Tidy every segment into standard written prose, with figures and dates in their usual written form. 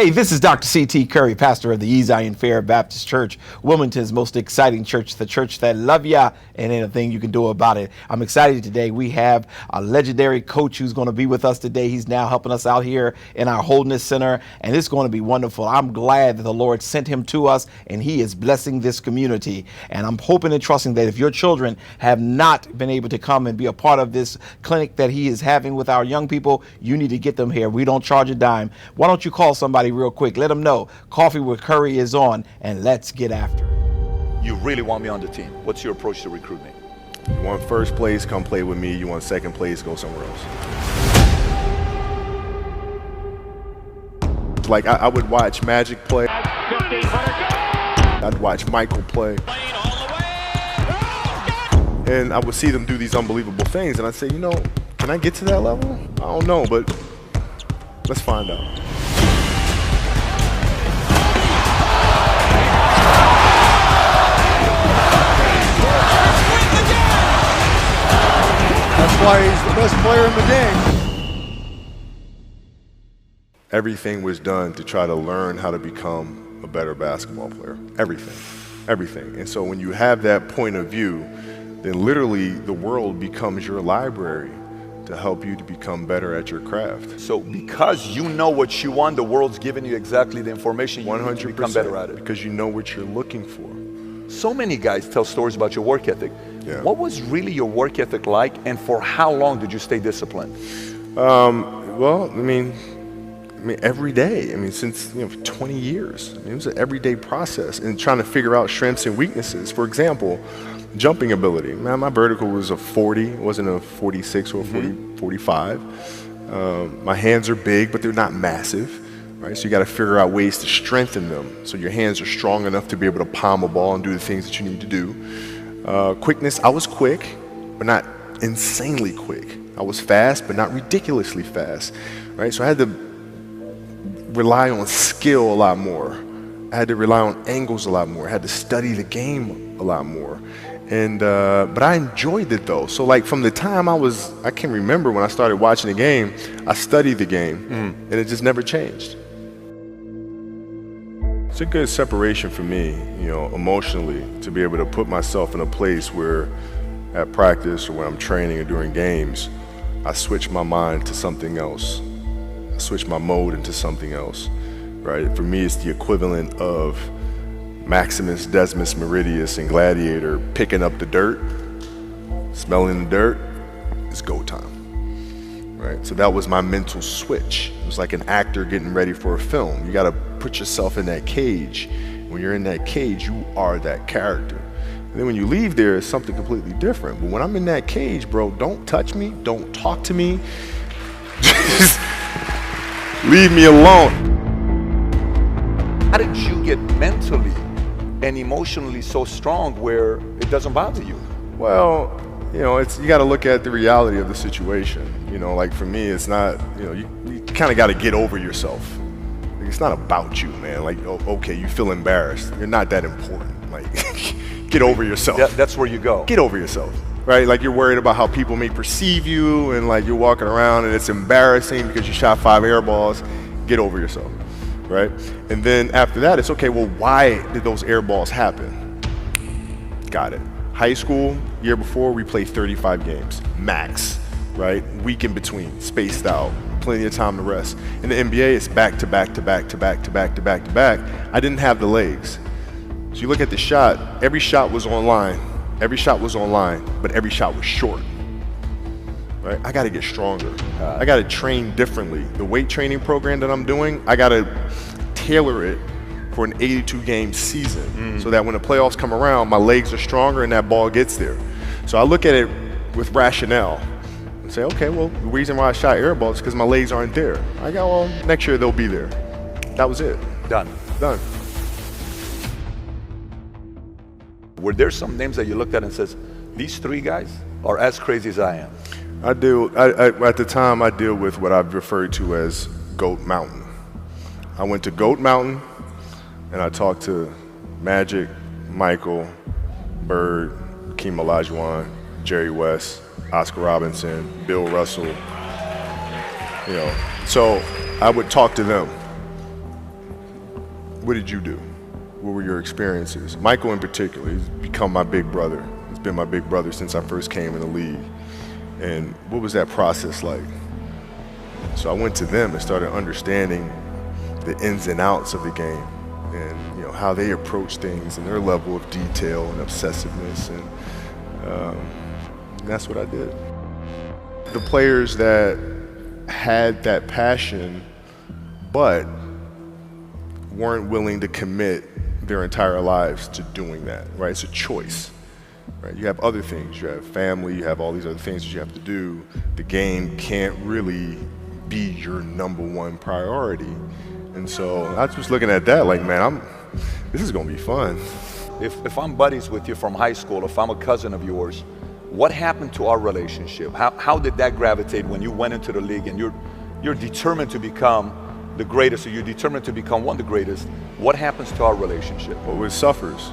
Hey, this is Dr. C.T. Curry, pastor of the E. Zion Fair Baptist Church, Wilmington's most exciting church, the church that love ya and ain't a thing you can do about it. I'm excited today. We have a legendary coach who's going to be with us today. He's now helping us out here in our Wholeness Center, and it's going to be wonderful. I'm glad that the Lord sent him to us, and he is blessing this community. And I'm hoping and trusting that if your children have not been able to come and be a part of this clinic that he is having with our young people, you need to get them here. We don't charge a dime. Why don't you call somebody real quick? Let them know Coffee with Curry is on, and let's get after it. You really want me on the team. What's your approach to recruiting? You want first place, come play with me. You want second place, go somewhere else. Like I would watch Magic play. I'd watch Michael play. And I would see them do these unbelievable things, and I'd say, you know, can I get to that level? I don't know, but let's find out. That's why he's the best player in the game. Everything was done to try to learn how to become a better basketball player. Everything. And so when you have that point of view, then literally the world becomes your library to help you to become better at your craft. So because you know what you want, the world's giving you exactly the information you need to become better at it. Because you know what you're looking for. So many guys tell stories about your work ethic. Yeah. What was really your work ethic like, and for how long did you stay disciplined? Well, I mean, every day. I mean, since 20 years. I mean, it was an everyday process, and trying to figure out strengths and weaknesses. For example, jumping ability. Man, my vertical was a 40, it wasn't a 46 or a 45. My hands are big, but they're not massive. Right? So you got to figure out ways to strengthen them so your hands are strong enough to be able to palm a ball and do the things that you need to do. Quickness, I was quick, but not insanely quick. I was fast, but not ridiculously fast. Right? So I had to rely on skill a lot more. I had to rely on angles a lot more. I had to study the game a lot more. And but I enjoyed it though. So like from the time I can remember when I started watching the game, I studied the game, and it just never changed. It's a good separation for me, emotionally, to be able to put myself in a place where at practice or when I'm training or during games, I switch my mind to something else. I switch my mode into something else, right? For me, it's the equivalent of Maximus Decimus Meridius in Gladiator picking up the dirt, smelling the dirt. It's go time. Right? So that was my mental switch. It was like an actor getting ready for a film. You got to put yourself in that cage. When you're in that cage, you are that character. And then when you leave there, it's something completely different. But when I'm in that cage, bro, don't touch me, don't talk to me. Just leave me alone. How did you get mentally and emotionally so strong where it doesn't bother you? Well, you got to look at the reality of the situation. Like for me, it's not, you kind of got to get over yourself. Like, it's not about you, man. Like, okay, you feel embarrassed. You're not that important. Like, get over yourself. That's where you go. Get over yourself, right? Like you're worried about how people may perceive you, and like you're walking around and it's embarrassing because you shot 5 air balls. Get over yourself, right? And then after that, it's okay, well, why did those air balls happen? Got it. High school, year before, we played 35 games, max, right? Week in between, spaced out, plenty of time to rest. In the NBA, it's back to back to back to back to back to back to back. I didn't have the legs. So you look at the shot, every shot was online, but every shot was short, right? I gotta get stronger. I gotta train differently. The weight training program that I'm doing, I gotta tailor it for an 82-game season so that when the playoffs come around, my legs are stronger and that ball gets there. So I look at it with rationale and say, okay, well, the reason why I shot air balls is because my legs aren't there. I go, well, next year they'll be there. That was it. Done. Were there some names that you looked at and says, these 3 guys are as crazy as I am? At the time, I deal with what I've referred to as Goat Mountain. I went to Goat Mountain, and I talked to Magic, Michael, Bird, Hakeem Olajuwon, Jerry West, Oscar Robinson, Bill Russell. So I would talk to them. what did you do? What were your experiences? Michael in particular, he's become my big brother. He's been my big brother since I first came in the league. And what was that process like? So I went to them and started understanding the ins and outs of the game and how they approach things and their level of detail and obsessiveness, and that's what I did. The players that had that passion but weren't willing to commit their entire lives to doing that, right? It's a choice, right? You have other things, you have family, you have all these other things that you have to do. The game can't really be your number one priority. And so I was just looking at that like, man, this is gonna be fun. If I'm buddies with you from high school, if I'm a cousin of yours, what happened to our relationship? How did that gravitate when you went into the league and you're determined to become the greatest, or you're determined to become one of the greatest? What happens to our relationship? Well, it suffers.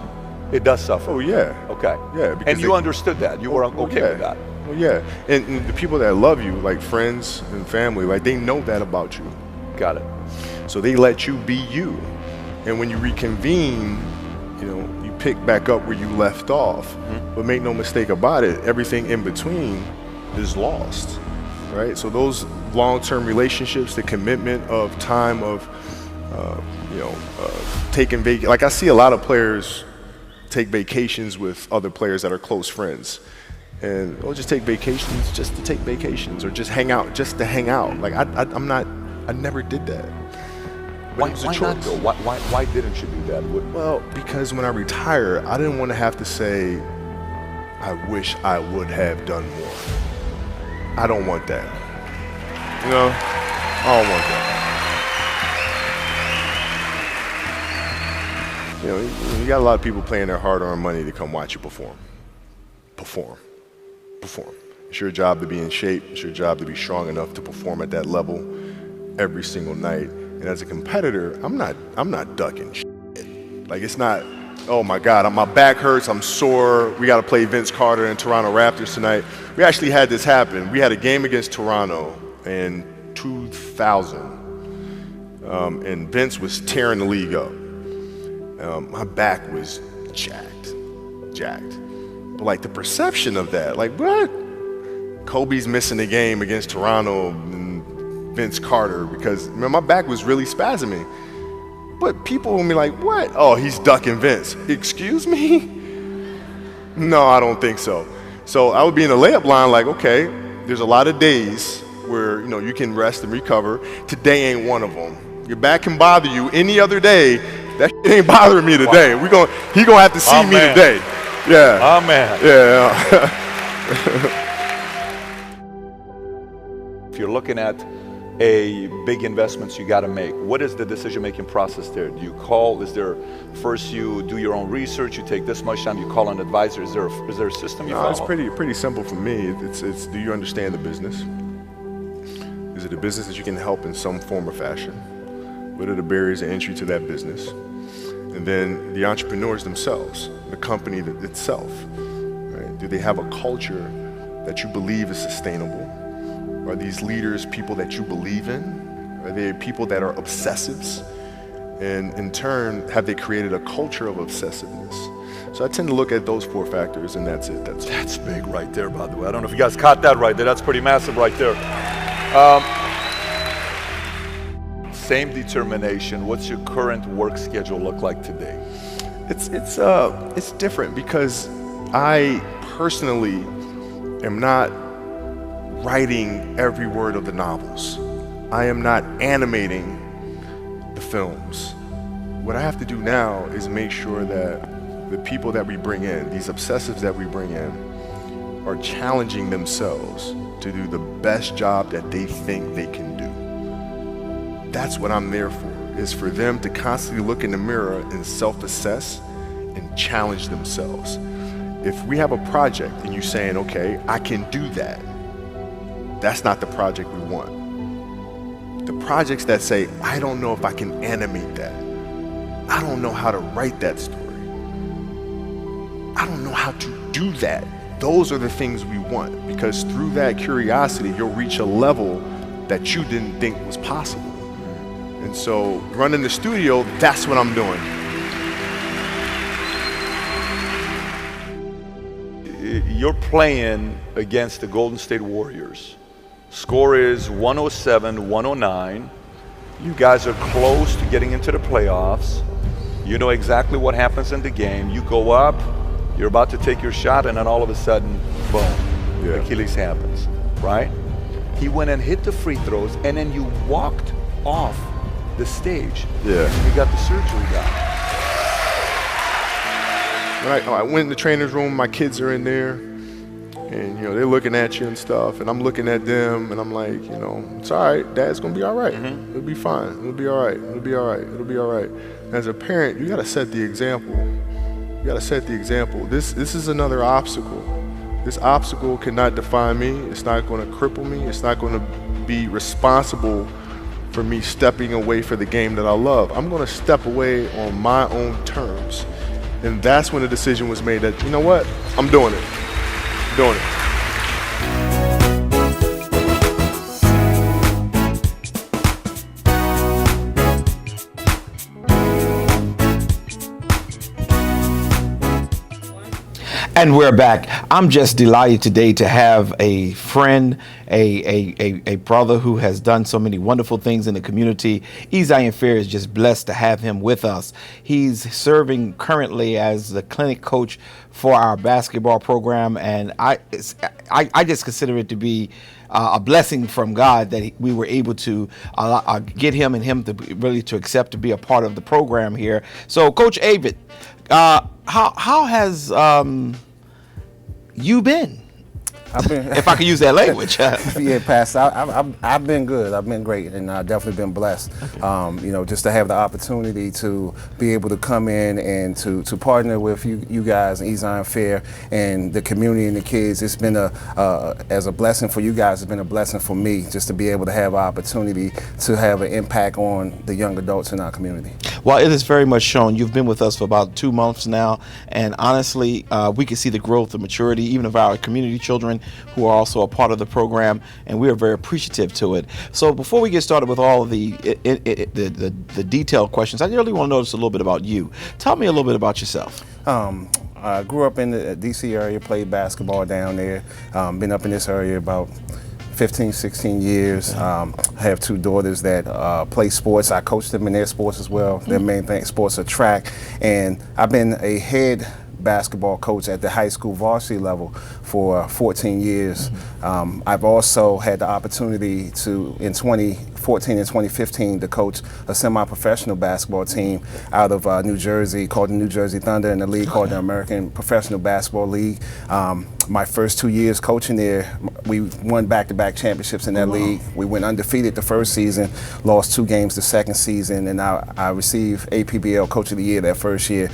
It does suffer. Oh yeah. Okay. Yeah. And you understood that. You were okay with that. Well, yeah. And the people that love you, like friends and family, like they know that about you. Got it. So they let you be you. And when you reconvene, you pick back up where you left off. Mm-hmm. But make no mistake about it, everything in between is lost, right? So those long-term relationships, the commitment of time of, taking vacation. Like I see a lot of players take vacations with other players that are close friends. And they'll just take vacations just to take vacations, or just hang out just to hang out. Like I never did that. Why not though? Why didn't you do that? Well, because when I retire, I didn't want to have to say, I wish I would have done more. I don't want that. I don't want that. You got a lot of people paying their hard-earned money to come watch you perform. Perform. It's your job to be in shape. It's your job to be strong enough to perform at that level every single night. And as a competitor, I'm not ducking shit. Like, it's not, oh my God, my back hurts, I'm sore, we got to play Vince Carter and Toronto Raptors tonight. We actually had this happen. We had a game against Toronto in 2000, and Vince was tearing the league up. My back was jacked. But like the perception of that, like what? Kobe's missing the game against Toronto and Vince Carter because my back was really spasming. But people will be like, what? Oh, he's ducking Vince. Excuse me? No, I don't think so. So I would be in the layup line like, okay, there's a lot of days where you can rest and recover. Today ain't one of them. Your back can bother you any other day. That shit ain't bothering me today. Wow. He gonna have to see me today. Yeah. Amen. Yeah. If you're looking at a big investments you got to make, what is the decision-making process there? Do you call? Is there first you do your own research? You take this much time. You call an advisor. Is there a system you follow? It's pretty simple for me. It's do you understand the business? Is it a business that you can help in some form or fashion? What are the barriers of entry to that business? And then the entrepreneurs themselves, the company itself, right? Do they have a culture that you believe is sustainable? Are these leaders people that you believe in? Are they people that are obsessives? And in turn, have they created a culture of obsessiveness? So I tend to look at those 4 factors, and that's it. That's big right there, by the way. I don't know if you guys caught that right there. That's pretty massive right there. Same determination. What's your current work schedule look like today? It's different because I personally am not writing every word of the novels. I am not animating the films. What I have to do now is make sure that the people that we bring in, these obsessives that we bring in, are challenging themselves to do the best job that they think they can do. That's what I'm there for, is for them to constantly look in the mirror and self-assess and challenge themselves. If we have a project and you're saying, okay, I can do that, that's not the project we want. The projects that say, I don't know if I can animate that. I don't know how to write that story. I don't know how to do that. Those are the things we want, because through that curiosity, you'll reach a level that you didn't think was possible. And so running the studio, that's what I'm doing. You're playing against the Golden State Warriors. Score is 107-109. You guys are close to getting into the playoffs. You know exactly what happens in the game. You go up, you're about to take your shot, and then all of a sudden, boom, Achilles happens, right? He went and hit the free throws, and then you walked off the stage. Yeah. You got the surgery done. When I went in the trainer's room, my kids are in there, and they're looking at you and stuff, and I'm looking at them, and I'm like, it's all right. Dad's gonna be all right. It'll be fine. It'll be all right. It'll be all right. It'll be all right. As a parent, you gotta set the example. You gotta set the example. This is another obstacle. This obstacle cannot define me. It's not gonna cripple me. It's not gonna be responsible for me stepping away for the game that I love. I'm gonna step away on my own terms. And that's when the decision was made that, you know what, I'm doing it. I'm doing it. And we're back. I'm just delighted today to have a friend, a brother who has done so many wonderful things in the community. Avent Fair is just blessed to have him with us. He's serving currently as the clinic coach for our basketball program, and I just consider it to be a blessing from God that we were able to get him to really to accept to be a part of the program here. So, Coach Avent, how has you been? If I could use that language. Yeah, Pastor, I've been good. I've been great, and I've definitely been blessed. Okay. Just to have the opportunity to be able to come in and to partner with you guys, Avent Fair, and the community and the kids. It's been as a blessing for you guys. It's been a blessing for me just to be able to have an opportunity to have an impact on the young adults in our community. Well, it is very much shown. You've been with us for about 2 months now, and honestly, we can see the growth, the maturity, even of our community children who are also a part of the program, and we are very appreciative to it. So before we get started with all of the detailed questions, I really want to know just a little bit about you. Tell me a little bit about yourself. I grew up in the D.C. area, played basketball down there, been up in this area about 15, 16 years. I have 2 daughters that play sports. I coach them in their sports as well. Their main thing, sports are track. And I've been a head basketball coach at the high school varsity level for 14 years. I've also had the opportunity to, in 2014 and 2015, to coach a semi-professional basketball team out of New Jersey called the New Jersey Thunder, and the league called the American Professional Basketball League. My first 2 years coaching there, we won back-to-back championships in that league. We went undefeated the first season, lost 2 games the second season, and I received APBL Coach of the Year that first year.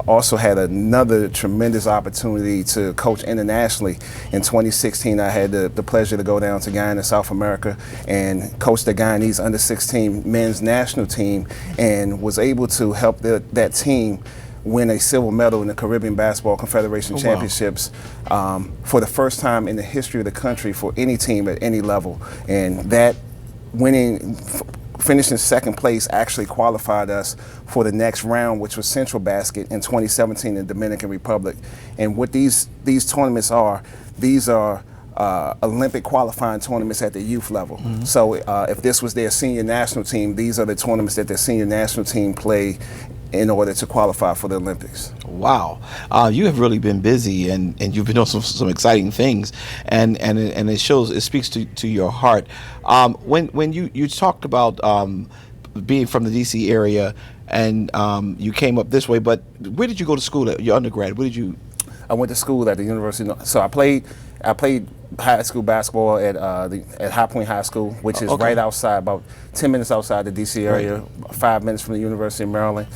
Also had another tremendous opportunity to coach internationally. In 2016, I had the pleasure to go down to Guyana, South America, and coach the Guyanese under-16 men's national team, and was able to help that team win a silver medal in the Caribbean Basketball Confederation Championships for the first time in the history of the country for any team at any level. And that finishing second place actually qualified us for the next round, which was Central Basket in 2017 in the Dominican Republic. And what these tournaments are, these are Olympic qualifying tournaments at the youth level. So if this was their senior national team, these are the tournaments that their senior national team play in order to qualify for the Olympics. Wow, you have really been busy, and you've been doing some exciting things, and it shows, it speaks to your heart. When you talked about being from the DC area, and you came up this way, but where did you go to school at your undergrad? Where did you? I went to school at the University. So I played high school basketball at High Point High School, which is right outside, about 10 minutes outside the D.C. area, 5 minutes from the University of Maryland.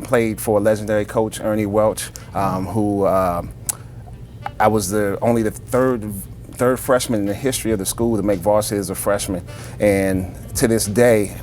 Played for a legendary coach, Ernie Welch, who I was only the third freshman in the history of the school to make varsity as a freshman. And to this day,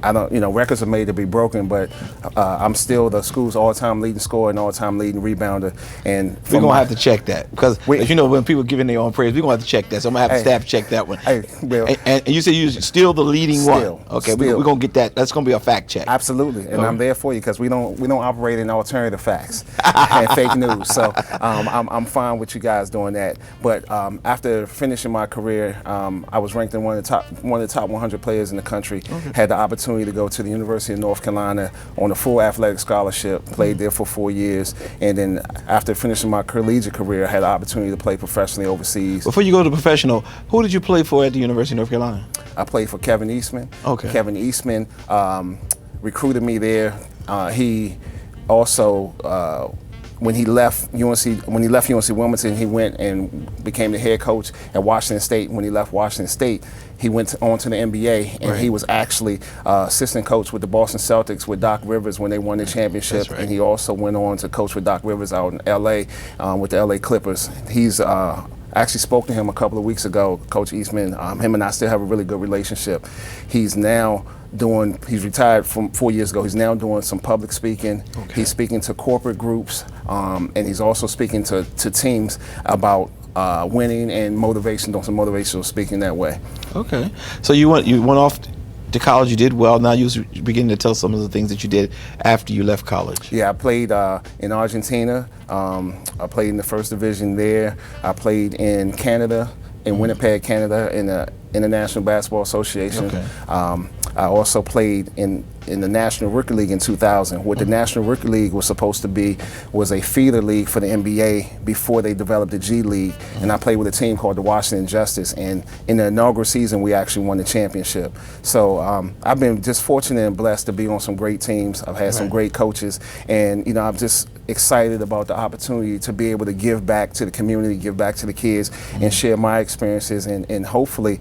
I don't, records are made to be broken, but I'm still the school's all-time leading scorer and all-time leading rebounder. And we're gonna have to check that because when people giving their own praise, we're gonna have to check that. So I'm gonna have the staff check that one. Hey, Bill. And you said you're still the leading one. Okay, we're gonna get that. That's gonna be a fact check. Absolutely, and I'm there for you because we don't operate in alternative facts and fake news. So I'm fine with you guys doing that. But after finishing my career, I was ranked in one of the top 100 players in the country. Had the opportunity to go to the University of North Carolina on a full athletic scholarship, played there for 4 years, and then after finishing my collegiate career, I had the opportunity to play professionally overseas. Before you go to professional, who did you play for at the University of North Carolina? I played for Kevin Eastman. Okay. Kevin Eastman recruited me there. He also when he left UNC Wilmington, he went and became the head coach at Washington State. When he left Washington State, he went on to the NBA, and he was actually assistant coach with the Boston Celtics with Doc Rivers when they won the championship. And he also went on to coach with Doc Rivers out in LA with the LA Clippers. He's I actually spoke to him a couple of weeks ago, Coach Eastman. Him and I still have a really good relationship. He's retired from 4 years ago. He's now doing some public speaking. He's speaking to corporate groups, and he's also speaking to teams about winning and motivation, doing some motivational speaking that way. Okay. So you went off to college, you did well. Now you're beginning to tell some of the things that you did after you left college. Yeah, I played in Argentina. I played in the first division there. I played in Canada, in Winnipeg, Canada, in the International Basketball Association. I also played in the National Rookie League in 2000. What the National Rookie League was supposed to be was a feeder league for the NBA before they developed the G League. And I played with a team called the Washington Justice. And in the inaugural season, we actually won the championship. So I've been just fortunate and blessed to be on some great teams. I've had some great coaches. And, I'm just excited about the opportunity to be able to give back to the community, give back to the kids, and share my experiences. And hopefully,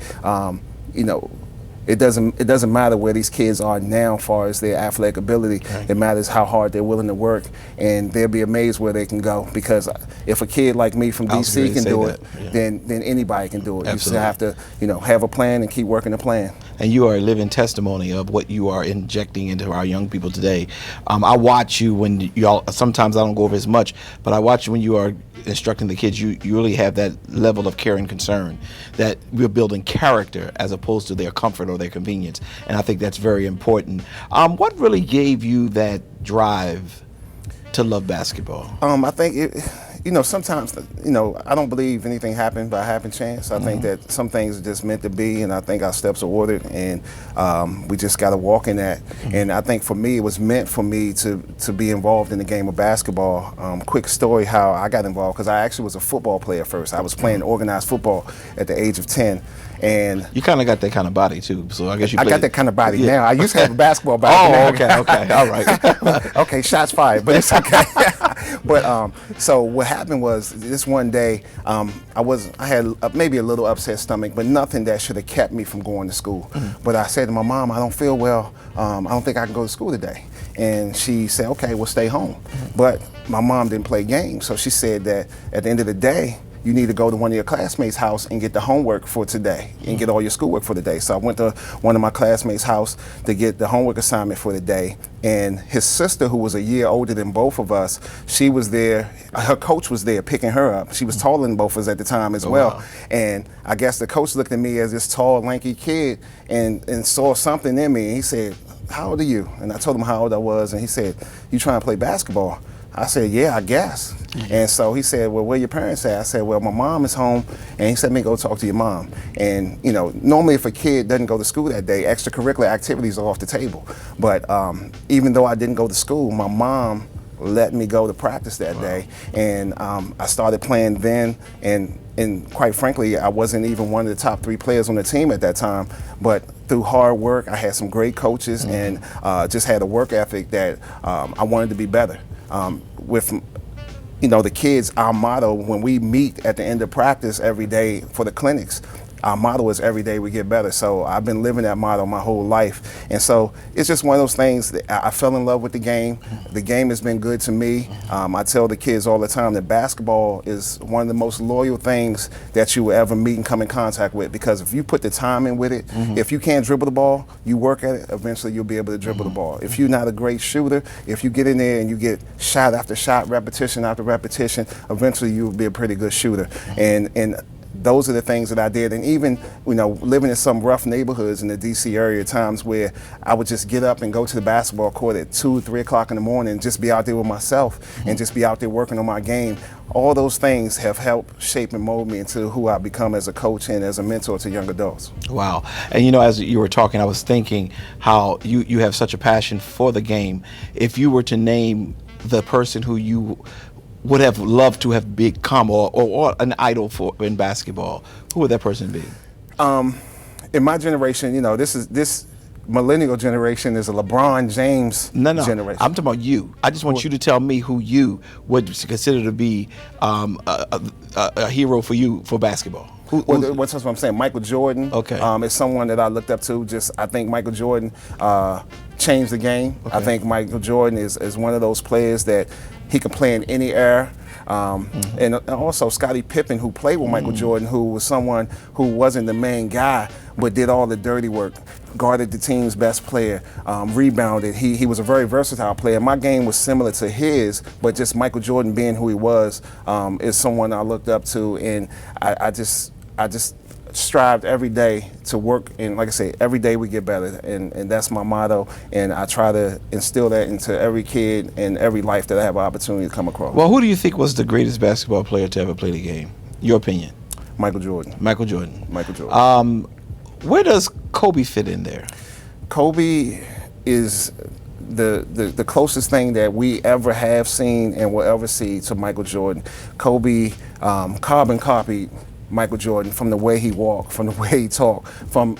it doesn't matter where these kids are now as far as their athletic ability. It matters how hard they're willing to work, and they'll be amazed where they can go. Because if a kid like me from DC can do it, then anybody can do it. Absolutely. You just have to have a plan and keep working the plan. And you are a living testimony of what you are injecting into our young people today. I watch you when sometimes I don't go over as much, but I watch you when you are instructing the kids. You really have that level of care and concern that we're building character as opposed to their comfort or their convenience. And I think that's very important. What really gave you that drive to love basketball? I think sometimes, I don't believe anything happened by happen chance. I think that some things are just meant to be, and I think our steps are ordered, and we just got to walk in that. And I think for me, it was meant for me to be involved in the game of basketball. Quick story how I got involved, because I actually was a football player first. I was playing organized football at the age of 10. And you kind of got that kind of body too, so I guess I got that kind of body now. I used to have a basketball body. Okay, all right. Okay, shots fired, but it's okay. But so what happened was this one day, I had maybe a little upset stomach, but nothing that should have kept me from going to school. But I said to my mom, I don't feel well. I don't think I can go to school today. And she said, okay, we'll stay home. But my mom didn't play games, so she said that at the end of the day, you need to go to one of your classmates' house and get the homework for today and get all your schoolwork for the day. So I went to one of my classmates' house to get the homework assignment for the day. And his sister, who was a year older than both of us, she was there. Her coach was there picking her up. She was taller than both of us at the time as well. Wow. And I guess the coach looked at me as this tall, lanky kid and saw something in me. And he said, how old are you? And I told him how old I was. And he said, you trying to play basketball? I said, yeah, I guess. And so he said, well, where your parents at? I said, well, my mom is home. And he said, go talk to your mom. And, normally if a kid doesn't go to school that day, extracurricular activities are off the table. But even though I didn't go to school, my mom let me go to practice that day. And I started playing then. And quite frankly, I wasn't even one of the top 3 players on the team at that time. But through hard work, I had some great coaches and just had a work ethic that I wanted to be better. With the kids, our motto when we meet at the end of practice every day for the clinics, our motto is every day we get better. So I've been living that motto my whole life. And so it's just one of those things that I fell in love with the game. The game has been good to me. I tell the kids all the time that basketball is one of the most loyal things that you will ever meet and come in contact with, because if you put the time in with it, if you can't dribble the ball, you work at it, eventually you'll be able to dribble the ball. If you're not a great shooter, if you get in there and you get shot after shot, repetition after repetition, eventually you'll be a pretty good shooter. And those are the things that I did. And even, living in some rough neighborhoods in the DC area, times where I would just get up and go to the basketball court at 2, 3 o'clock in the morning, and just be out there with myself and just be out there working on my game. All those things have helped shape and mold me into who I become as a coach and as a mentor to young adults. Wow. And as you were talking, I was thinking how you have such a passion for the game. If you were to name the person who you would have loved to have become or an idol for in basketball, who would that person be? In my generation, this millennial generation is a LeBron James generation. I'm talking about you. I just want you to tell me who you would consider to be a hero for you for basketball. What's what I'm saying? Michael Jordan. Okay. Is someone that I looked up to. I think Michael Jordan changed the game. Okay. I think Michael Jordan is one of those players that he can play in any era. And also Scottie Pippen, who played with Michael Jordan, who was someone who wasn't the main guy, but did all the dirty work, guarded the team's best player, rebounded. He was a very versatile player. My game was similar to his, but just Michael Jordan being who he was is someone I looked up to, and I just strived every day to work, and like I say, every day we get better, and that's my motto, and I try to instill that into every kid and every life that I have an opportunity to come across. Well, who do you think was the greatest basketball player to ever play the game? Your opinion? Michael Jordan. Michael Jordan. Michael Jordan. Where does Kobe fit in there? Kobe is the closest thing that we ever have seen and will ever see to Michael Jordan. Kobe carbon copied Michael Jordan from the way he walked, from the way he talked, from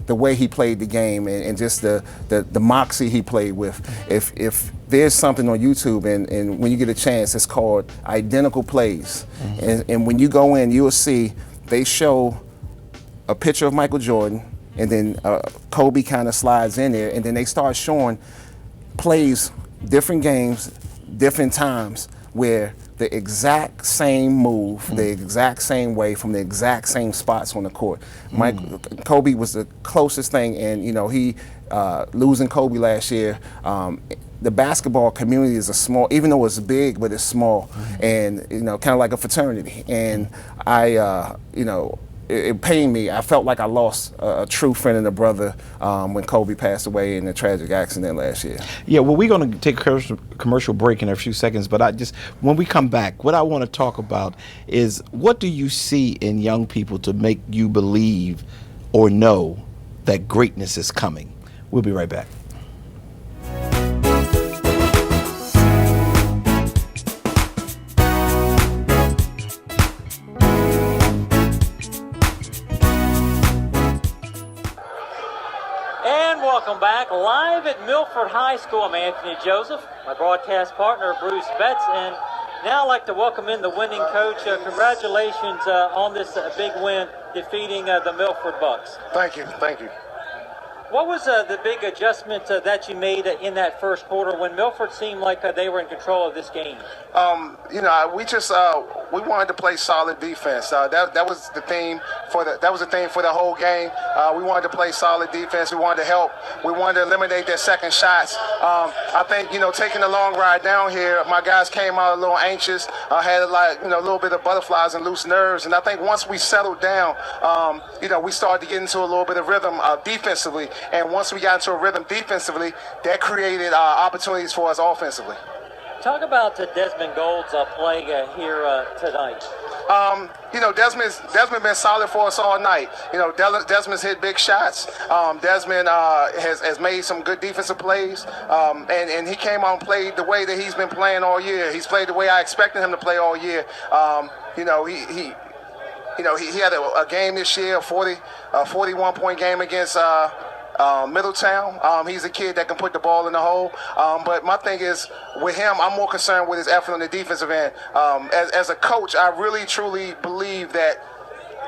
the way he played the game, and just the moxie he played with. If there's something on YouTube, and when you get a chance, it's called Identical Plays. And when you go in, you'll see they show a picture of Michael Jordan, and then Kobe kind of slides in there, and then they start showing plays, different games, different times, where the exact same move, the exact same way, from the exact same spots on the court. Kobe was the closest thing, and he losing Kobe last year. The basketball community is even though it's big, but it's small, and kind of like a fraternity. And it pained me. I felt like I lost a true friend and a brother when Kobe passed away in a tragic accident last year. Yeah, well, we're going to take a commercial break in a few seconds, but when we come back, what I want to talk about is, what do you see in young people to make you believe or know that greatness is coming? We'll be right back. Welcome back, live at Milford High School. I'm Anthony Joseph, my broadcast partner Bruce Betts, and now I'd like to welcome in the winning coach. Congratulations on this big win, defeating the Milford Bucks. Thank you. What was the big adjustment that you made in that first quarter when Milford seemed like they were in control of this game? We wanted to play solid defense. That was the theme for the whole game. We wanted to play solid defense. We wanted to help. We wanted to eliminate their second shots. I think taking the long ride down here, my guys came out a little anxious. Had a little bit of butterflies and loose nerves. And I think once we settled down, we started to get into a little bit of rhythm defensively. And once we got into a rhythm defensively, that created opportunities for us offensively. Talk about Desmond Gold's play here tonight. Desmond's been solid for us all night. Desmond's hit big shots. Desmond has made some good defensive plays, and he came out and played the way that he's been playing all year. He's played the way I expected him to play all year. He had a game this year, a 41-point game against Middletown. He's a kid that can put the ball in the hole. But my thing is, with him, I'm more concerned with his effort on the defensive end. As a coach, I really, truly believe that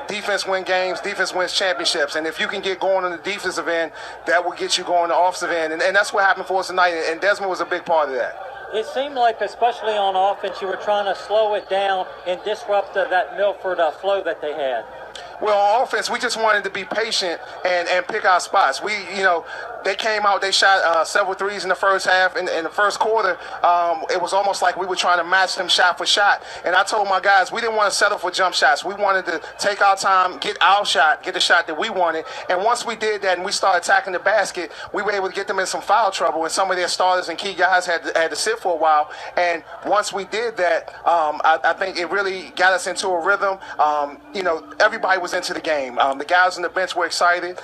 defense wins games, defense wins championships. And if you can get going on the defensive end, that will get you going on the offensive end. And that's what happened for us tonight, and Desmond was a big part of that. It seemed like, especially on offense, you were trying to slow it down and disrupt that Milford flow that they had. Well, on offense, we just wanted to be patient and pick our spots. They came out, they shot several threes in the first half. In the first quarter, it was almost like we were trying to match them shot for shot. And I told my guys, we didn't want to settle for jump shots. We wanted to take our time, get our shot, get the shot that we wanted. And once we did that and we started attacking the basket, we were able to get them in some foul trouble. And some of their starters and key guys had to sit for a while. And once we did that, I think it really got us into a rhythm. Everybody was into the game. The guys on the bench were excited.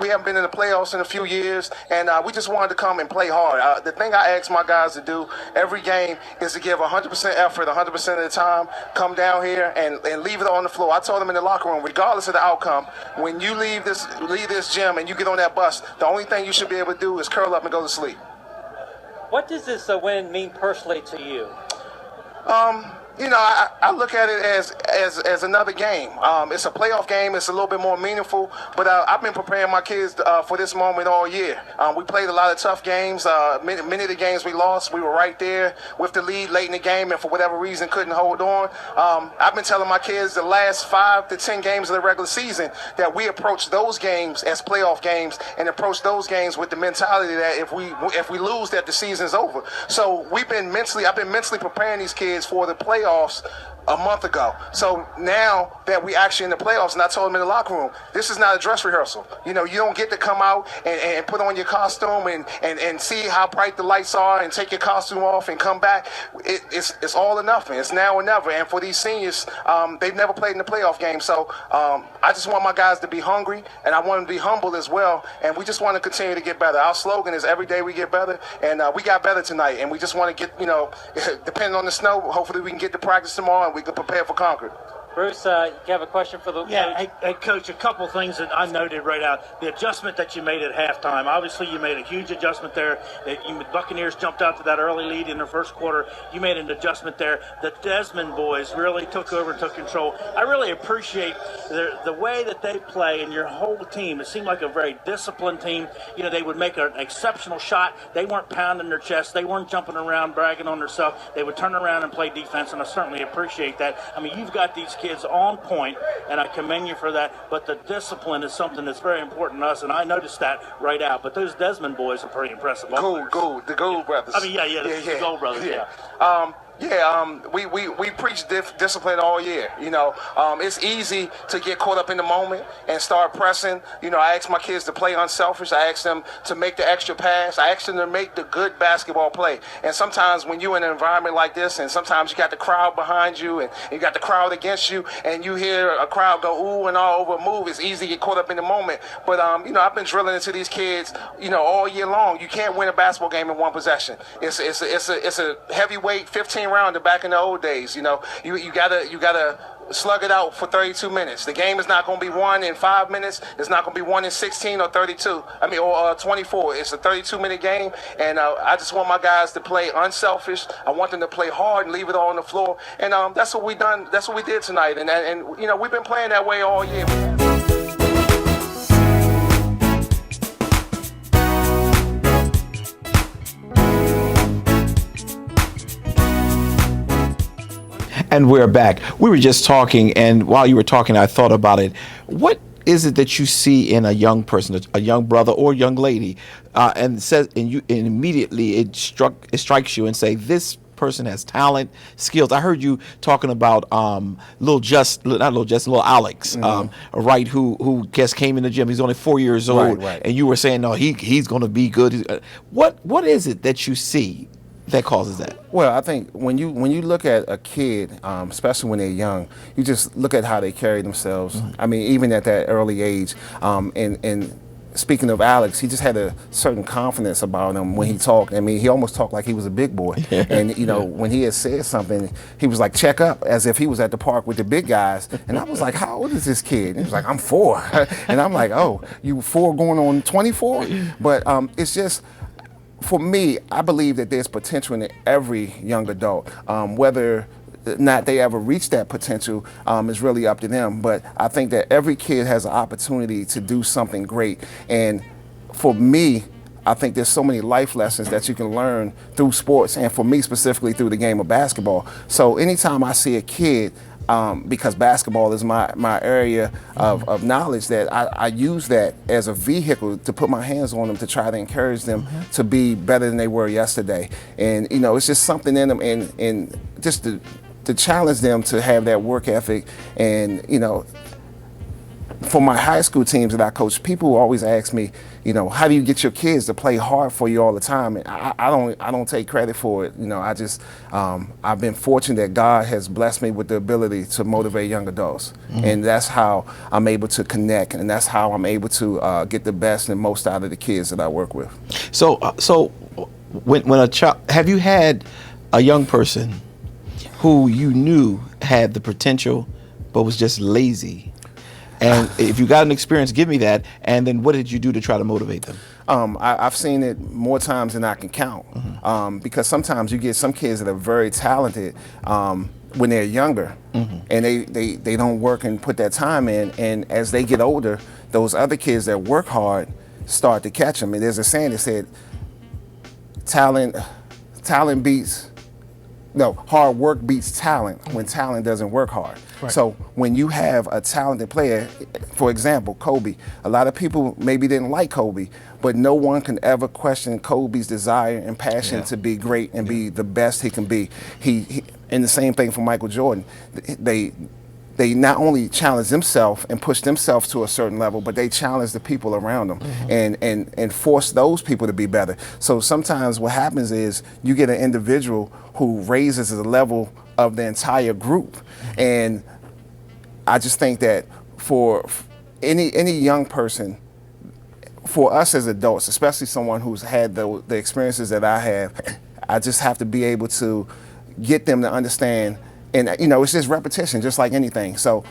We haven't been in the playoffs in a few years, and we just wanted to come and play hard. The thing I ask my guys to do every game is to give 100% effort 100% of the time, come down here and leave it on the floor. I told them in the locker room, regardless of the outcome, when you leave this gym and you get on that bus, the only thing you should be able to do is curl up and go to sleep. What does this win mean personally to you? I look at it as another game. It's a playoff game. It's a little bit more meaningful. But I've been preparing my kids for this moment all year. We played a lot of tough games. Many of the games we lost, we were right there with the lead late in the game, and for whatever reason couldn't hold on. I've been telling my kids the last 5 to 10 games of the regular season that we approach those games as playoff games and approach those games with the mentality that if we lose, that the season's over. So I've been mentally preparing these kids for the playoffs a month ago. So now that we actually in the playoffs, and I told them in the locker room, this is not a dress rehearsal. You don't get to come out and put on your costume and see how bright the lights are and take your costume off and come back. It's all or nothing. It's now or never. And for these seniors, they've never played in the playoff game. So I just want my guys to be hungry, and I want them to be humble as well. And we just want to continue to get better. Our slogan is every day we get better, and we got better tonight. And we just want to get, depending on the snow, hopefully we can get to practice tomorrow and we can prepare for Concord. Bruce, you have a question for the coach? Hey, Coach, a couple things that I noted right out. The adjustment that you made at halftime. Obviously, you made a huge adjustment there. The Buccaneers jumped out to that early lead in the first quarter. You made an adjustment there. The Desmond boys really took over and took control. I really appreciate the way that they play and your whole team. It seemed like a very disciplined team. They would make an exceptional shot. They weren't pounding their chest. They weren't jumping around, bragging on themselves. They would turn around and play defense, and I certainly appreciate that. I mean, you've got these kids on point, and I commend you for that, but the discipline is something that's very important to us, and I noticed that right out. But those Desmond boys are pretty impressive. The Gold brothers. I mean, the Gold brothers, We preach discipline all year. It's easy to get caught up in the moment and start pressing. I ask my kids to play unselfish. I ask them to make the extra pass. I ask them to make the good basketball play. And sometimes when you're in an environment like this, and sometimes you got the crowd behind you and you got the crowd against you, and you hear a crowd go ooh and all over a move, it's easy to get caught up in the moment. But I've been drilling into these kids, all year long. You can't win a basketball game in one possession. It's a heavyweight 15 rounder back in the old days. You gotta slug it out for 32 minutes. The game is not going to be won in 5 minutes. It's not going to be won in 16 or 32. Or 24. It's a 32-minute game, and I just want my guys to play unselfish. I want them to play hard and leave it all on the floor. And that's what we done. That's what we did tonight. And we've been playing that way all year. And we're back. We were just talking, and while you were talking, I thought about it. What is it that you see in a young person, a young brother or young lady, and immediately it strikes you and say, this person has talent, skills? I heard you talking about little Alex, right? Who just came in the gym. He's only 4 years old, right. And you were saying, no, he's going to be good. What is it that you see that causes that? Well, I think when you look at a kid, especially when they're young, you just look at how they carry themselves. Mm-hmm. I mean, even at that early age. And speaking of Alex, he just had a certain confidence about him when he talked. I mean, he almost talked like he was a big boy. And when he had said something, he was like, check up, as if he was at the park with the big guys. And I was like, how old is this kid? And he was like, I'm 4. And I'm like, oh, you 4 going on 24? But it's just, for me, I believe that there's potential in every young adult, whether not they ever reach that potential is really up to them. But I think that every kid has an opportunity to do something great. And for me, I think there's so many life lessons that you can learn through sports, and for me specifically through the game of basketball. So anytime I see a kid, because basketball is my area of knowledge, that I use that as a vehicle to put my hands on them to try to encourage them to be better than they were yesterday. And it's just something in them, and just to challenge them to have that work ethic. And for my high school teams that I coach, people always ask me, how do you get your kids to play hard for you all the time? And I don't take credit for it. I've been fortunate that God has blessed me with the ability to motivate young adults, and that's how I'm able to connect, and that's how I'm able to get the best and most out of the kids that I work with. So when a child, have you had a young person who you knew had the potential but was just lazy? And if you got an experience, give me that. And then what did you do to try to motivate them? I've seen it more times than I can count. Because sometimes you get some kids that are very talented when they're younger, and they don't work and put that time in. And as they get older, those other kids that work hard start to catch them. And there's a saying that said, hard work beats talent when talent doesn't work hard. Right. So when you have a talented player, for example, Kobe, a lot of people maybe didn't like Kobe, but no one can ever question Kobe's desire and passion to be great and be the best he can be. And the same thing for Michael Jordan. They not only challenge themselves and push themselves to a certain level, but they challenge the people around them and force those people to be better. So sometimes what happens is you get an individual who raises the level of the entire group. And I just think that for any young person, for us as adults, especially someone who's had the experiences that I have, I just have to be able to get them to understand. And it's just repetition, just like anything. So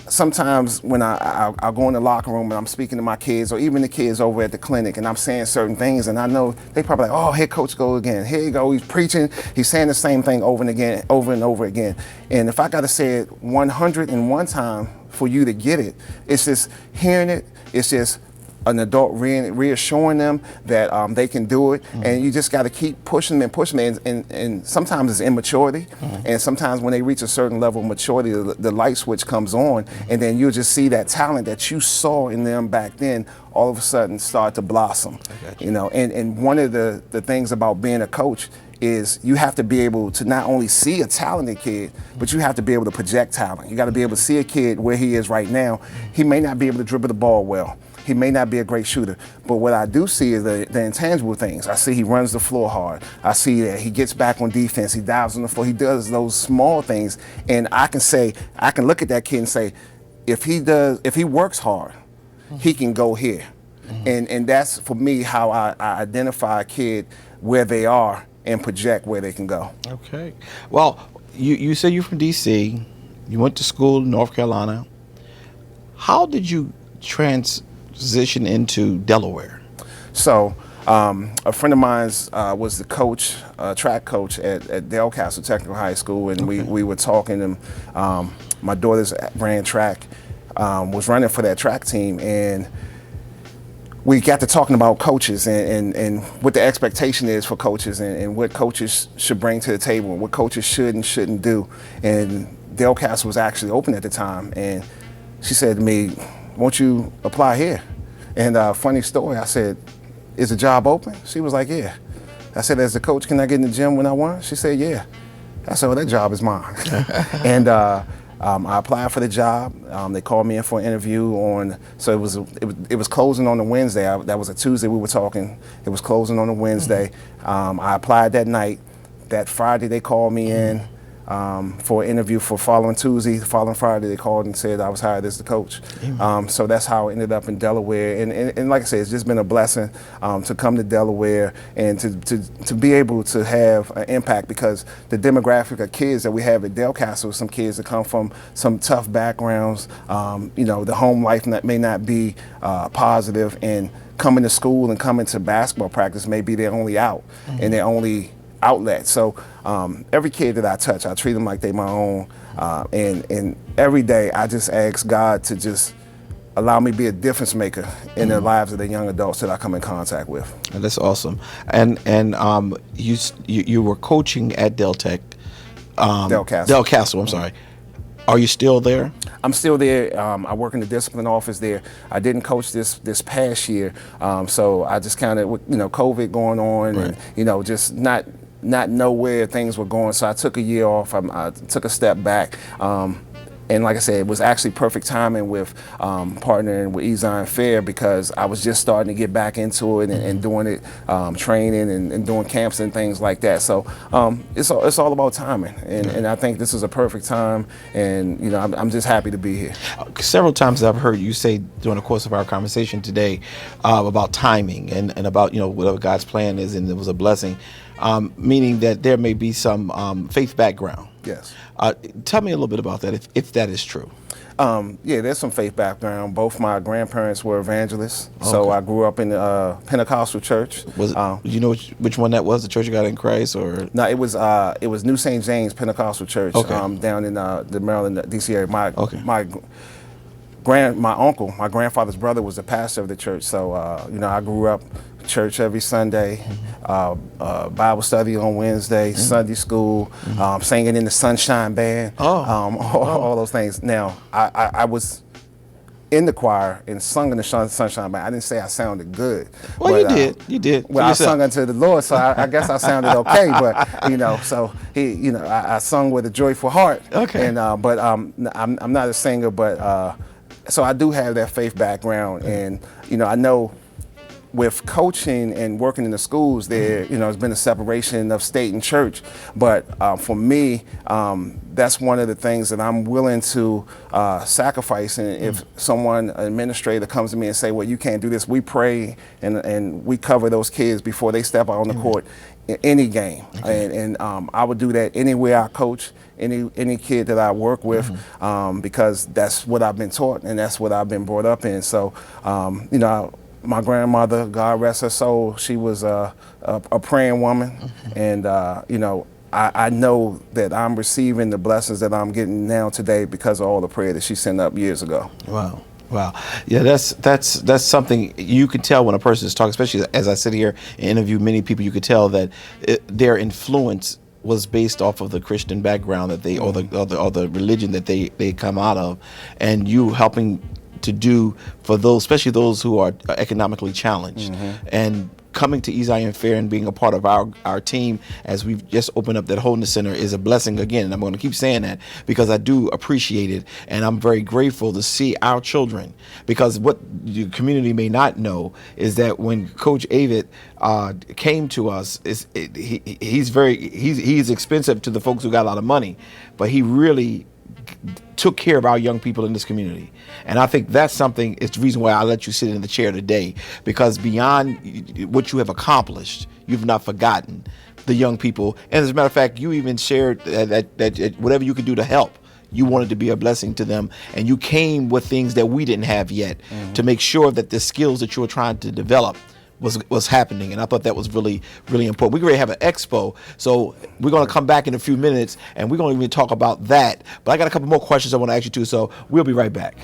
sometimes when I go in the locker room and I'm speaking to my kids, or even the kids over at the clinic, and I'm saying certain things, and I know they probably like, oh, here Coach go again. Here you go, he's preaching, he's saying the same thing over and over again. And if I got to say it 101 times for you to get it, it's just hearing it, it's just an adult reassuring them that they can do it, and you just got to keep pushing them and pushing them. And sometimes it's immaturity, and sometimes when they reach a certain level of maturity, the light switch comes on, and then you'll just see that talent that you saw in them back then all of a sudden start to blossom. And one of the things about being a coach is you have to be able to not only see a talented kid, but you have to be able to project talent. You got to be able to see a kid where he is right now. He may not be able to dribble the ball well. He may not be a great shooter, but what I do see is the intangible things. I see he runs the floor hard. I see that he gets back on defense. He dives on the floor. He does those small things, and I can look at that kid and say, if he works hard, he can go here. And that's for me how I identify a kid where they are and project where they can go. Okay. Well, you say you're from D.C. You went to school in North Carolina. How did you transition into Delaware? So a friend of mine was the coach, track coach at Delcastle Technical High School, and we were talking, and my daughter's ran track, was running for that track team, and we got to talking about coaches and what the expectation is for coaches, and what coaches should bring to the table, and what coaches should and shouldn't do. And Delcastle was actually open at the time, and she said to me, won't you apply here? And funny story, I said, is the job open? She was like, yeah. I said, as a coach, can I get in the gym when I want? She said, yeah. I said, well, that job is mine. And I applied for the job. They called me in for an interview so it was closing on a Wednesday. That was a Tuesday we were talking. It was closing on a Wednesday. I applied that night. That Friday they called me in for an interview for following Tuesday. The following Friday they called and said I was hired as the coach. So that's how I ended up in Delaware. And like I said, it's just been a blessing to come to Delaware and to be able to have an impact, because the demographic of kids that we have at Delcastle, some kids that come from some tough backgrounds, the home life may not be positive, and coming to school and coming to basketball practice may be their only out and their only outlet. So every kid that I touch, I treat them like they my own. And every day I just ask God to just allow me to be a difference maker in the lives of the young adults that I come in contact with. And that's awesome. And you were coaching at Del Castle. Del Castle, I'm sorry. Are you still there? I'm still there. I work in the discipline office there. I didn't coach this past year, so I just kind of, COVID going on, Right. and just not know where things were going. So I took a year off. I took a step back. And like I said, it was actually perfect timing with partnering with Zion Fair, because I was just starting to get back into it and doing it, training and doing camps and things like that. So it's all about timing, and I think this is a perfect time, and I'm just happy to be here. Several times I've heard you say during the course of our conversation today about timing and about whatever God's plan is, and it was a blessing, meaning that there may be some faith background. Yes. Tell me a little bit about that, if that is true. Yeah, there's some faith background. Both my grandparents were evangelists, so I grew up in the Pentecostal church. Was you know which one that was? The Church of God in Christ, or no? It was New St. James Pentecostal Church, down in the Maryland, D.C. area. My uncle, my grandfather's brother, was the pastor of the church. So I grew up church every Sunday, Bible study on Wednesday, Sunday school, singing in the Sunshine Band, all those things. Now, I was in the choir and sung in the Sunshine Band. I didn't say I sounded good. Well, you did. Well, I sung unto the Lord, so I guess I sounded okay. But so I sung with a joyful heart. Okay. And but I'm not a singer, but so I do have that faith background, and I know with coaching and working in the schools, there has been a separation of state and church. But for me, that's one of the things that I'm willing to sacrifice. And if an administrator comes to me and say, "Well, you can't do this," we pray and we cover those kids before they step out on the court in any game. And I would do that anywhere I coach, any kid that I work with, because that's what I've been taught and that's what I've been brought up in. So, my grandmother, God rest her soul, she was a praying woman, and I know that I'm receiving the blessings that I'm getting now today because of all the prayer that she sent up years ago. Wow. Yeah, that's something you can tell when a person is talking, especially as I sit here and interview many people. You could tell that their influence was based off of the Christian background that they or the religion that they come out of, and you helping to do for those, especially those who are economically challenged, and coming to Zion Fair and being a part of our team as we've just opened up that Wholeness Center is a blessing again. And I'm going to keep saying that because I do appreciate it, and I'm very grateful to see our children, because what the community may not know is that when Coach Avent came to us, he's expensive to the folks who got a lot of money, but he really took care of our young people in this community. And I think that's something, it's the reason why I let you sit in the chair today, because beyond what you have accomplished, you've not forgotten the young people. And as a matter of fact, you even shared that whatever you could do to help, you wanted to be a blessing to them, and you came with things that we didn't have yet to make sure that the skills that you were trying to develop was happening. And I thought that was really, really important. We're going to have an expo, so we're going to come back in a few minutes and we're going to even talk about that. But I got a couple more questions I want to ask you too, so we'll be right back.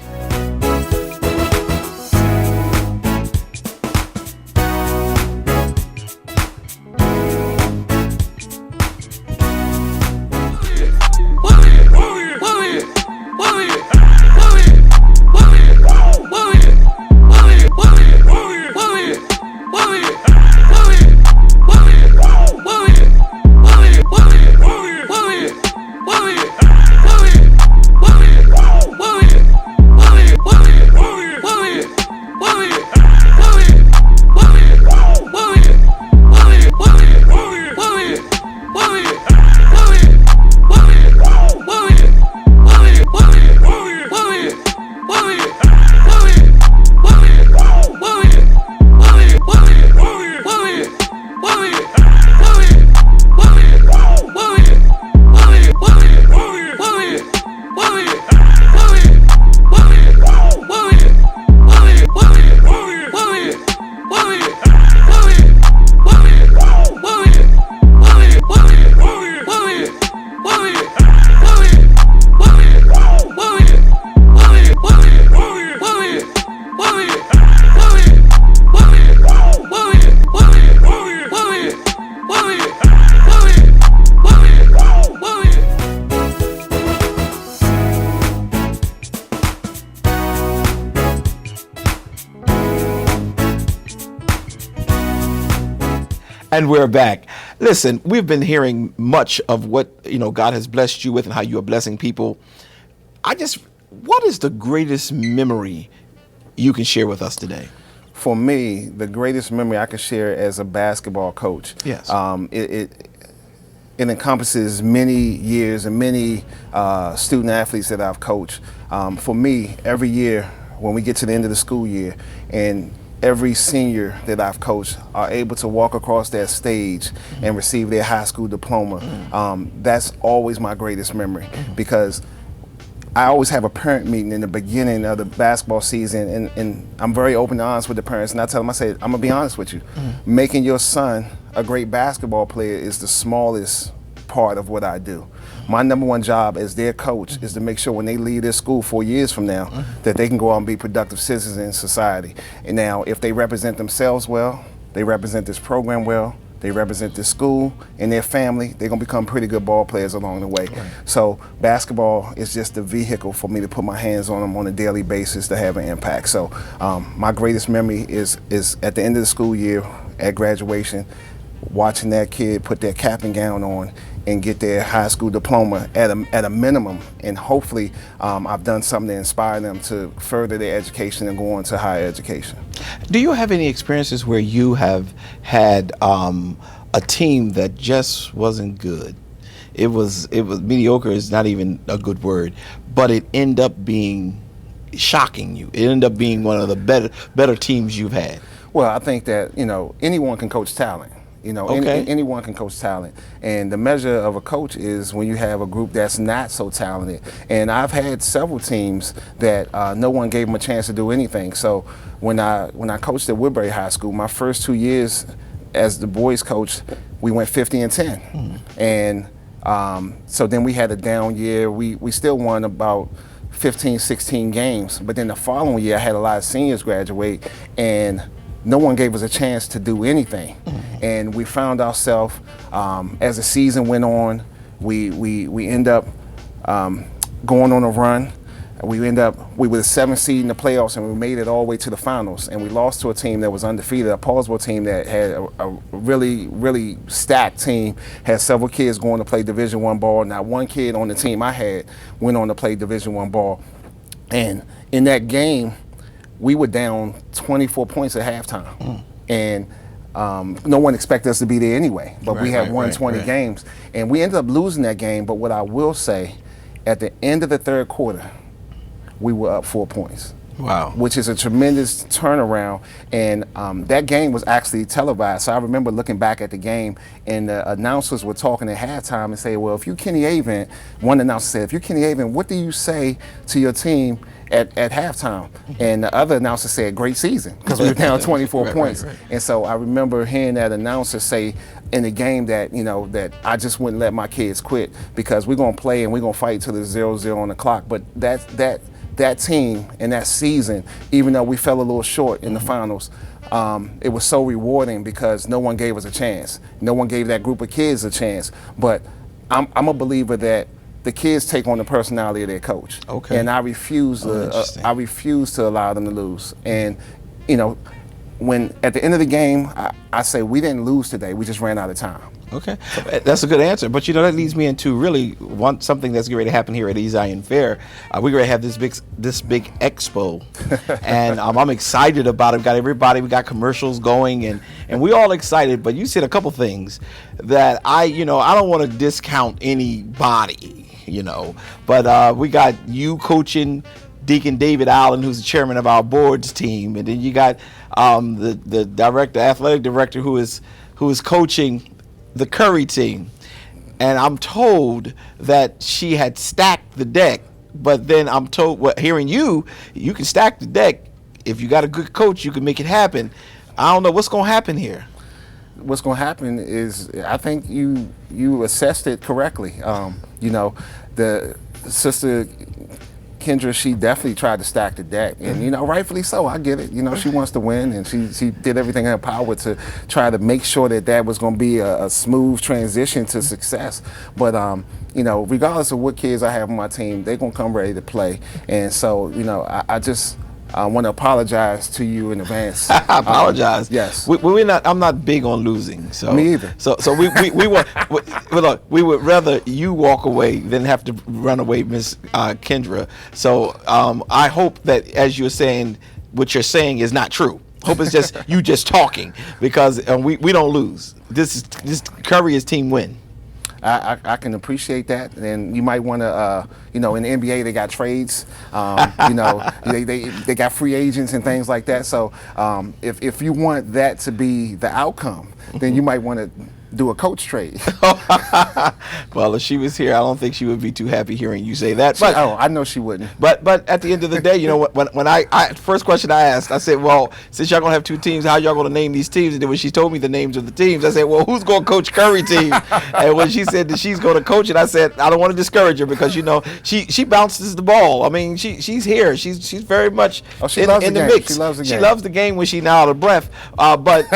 And we're back. Listen, we've been hearing much of what God has blessed you with and how you are blessing people. What is the greatest memory you can share with us today? For me, the greatest memory I can share as a basketball coach. Yes. It encompasses many years and many student athletes that I've coached. For me, every year when we get to the end of the school year, and every senior that I've coached are able to walk across that stage and receive their high school diploma, that's always my greatest memory, because I always have a parent meeting in the beginning of the basketball season, and I'm very open and honest with the parents, and I tell them, I say, I'm gonna be honest with you, making your son a great basketball player is the smallest part of what I do. My number one job as their coach is to make sure when they leave their school 4 years from now that they can go out and be productive citizens in society. And now, if they represent themselves well, they represent this program well, they represent this school and their family, they're gonna become pretty good ball players along the way. Right. So basketball is just a vehicle for me to put my hands on them on a daily basis to have an impact. So my greatest memory is at the end of the school year, at graduation, watching that kid put their cap and gown on and get their high school diploma at a minimum, and hopefully I've done something to inspire them to further their education and go on to higher education. Do you have any experiences where you have had a team that just wasn't good? It was mediocre is not even a good word, but it ended up being shocking you. It ended up being one of the better teams you've had. Well, I think that anyone can coach talent. Anyone can coach talent, and the measure of a coach is when you have a group that's not so talented. And I've had several teams that no one gave them a chance to do anything. So when I coached at Woodbury High School, my first 2 years as the boys coach, we went 50-10, and so then we had a down year. We still won about 15, 16 games, but then the following year I had a lot of seniors graduate, and no one gave us a chance to do anything. And we found ourselves, as the season went on, we end up going on a run. We were the 7th seed in the playoffs, and we made it all the way to the finals. And we lost to a team that was undefeated, a Paulsville team that had a really, really stacked team, had several kids going to play Division I ball. Not one kid on the team I had went on to play Division I ball. And in that game, we were down 24 points at halftime. And no one expected us to be there anyway, but we had won 20 games. And we ended up losing that game, but what I will say, at the end of the third quarter, we were up 4 points. Wow. Which is a tremendous turnaround. And that game was actually televised. So I remember looking back at the game, and the announcers were talking at halftime and say, well, if you're Kenny Avent, one announcer said, if you're Kenny Avent, what do you say to your team at halftime? And the other announcer said, great season, because we were down 24 points. Right. And so I remember hearing that announcer say in the game that, that I just wouldn't let my kids quit, because we're going to play and we're going to fight till there's 0-0 on the clock. But that team and that season, even though we fell a little short in the finals, it was so rewarding because no one gave us a chance. No one gave that group of kids a chance. But I'm a believer that the kids take on the personality of their coach. Okay. And I refuse to allow them to lose. And when at the end of the game, I say we didn't lose today. We just ran out of time. Okay, that's a good answer. But that leads me into really something that's getting ready to happen here at Zion Fair. We're going to have this big expo, and I'm excited about it. We got everybody. We got commercials going, and we all excited. But you said a couple things that I don't want to discount anybody, but we got you coaching Deacon David Allen, who's the chairman of our boards team, and then you got the athletic director who is coaching the Curry team. And I'm told that she had stacked the deck, but then I'm told, hearing you can stack the deck. If you got a good coach, you can make it happen. I don't know what's going to happen here. What's going to happen is, I think you assessed it correctly. The sister Kendra, she definitely tried to stack the deck, and rightfully so. I get it. She wants to win, and she did everything in her power to try to make sure that was going to be a smooth transition to success. But regardless of what kids I have on my team, they're going to come ready to play. And so I just I want to apologize to you in advance. I apologize. Yes. We're not. I'm not big on losing. So Me either. So we want. Look, we would rather you walk away than have to run away, Miss Kendra. So I hope that as you're saying, what you're saying is not true. Hope it's just you just talking, because we don't lose. This Curry is team win. I can appreciate that, and you might want to, in the NBA they got trades, they got free agents and things like that. So if you want that to be the outcome, then you might want to do a coach trade. Well, if she was here, I don't think she would be too happy hearing you say that. But I know she wouldn't. But at the end of the day, when I first question I asked, I said, well, since y'all gonna have two teams, how y'all gonna name these teams? And then when she told me the names of the teams, I said, well, who's gonna coach Curry team? And when she said that she's gonna coach it, I said, I don't want to discourage her, because she bounces the ball. I mean, she's here. She's very much in the mix. She loves the game. She loves the game when she's now out of breath. But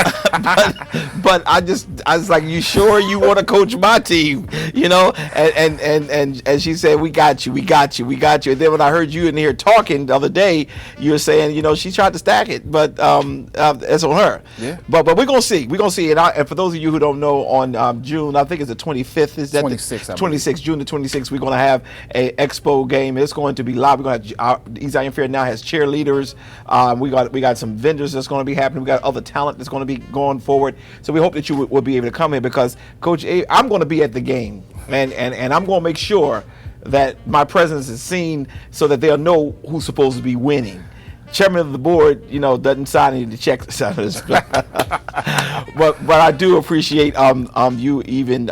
I was like, you sure you want to coach my team? And she said, we got you. And then when I heard you in here talking the other day, you were saying, she tried to stack it, but it's on her. Yeah. But we're gonna see. And for those of you who don't know, on June, I think it's the 25th. Is that 26th? 26th, June the 26th. We're gonna have a expo game. It's going to be live. We're gonna have Zion Fair now has cheerleaders. We got some vendors that's going to be happening. We got other talent that's going to be going forward. So we hope that you will be able to come in, because Coach A, I'm going to be at the game, and I'm going to make sure that my presence is seen so that they'll know who's supposed to be winning. Chairman of the board, doesn't sign any of the checks. but I do appreciate you even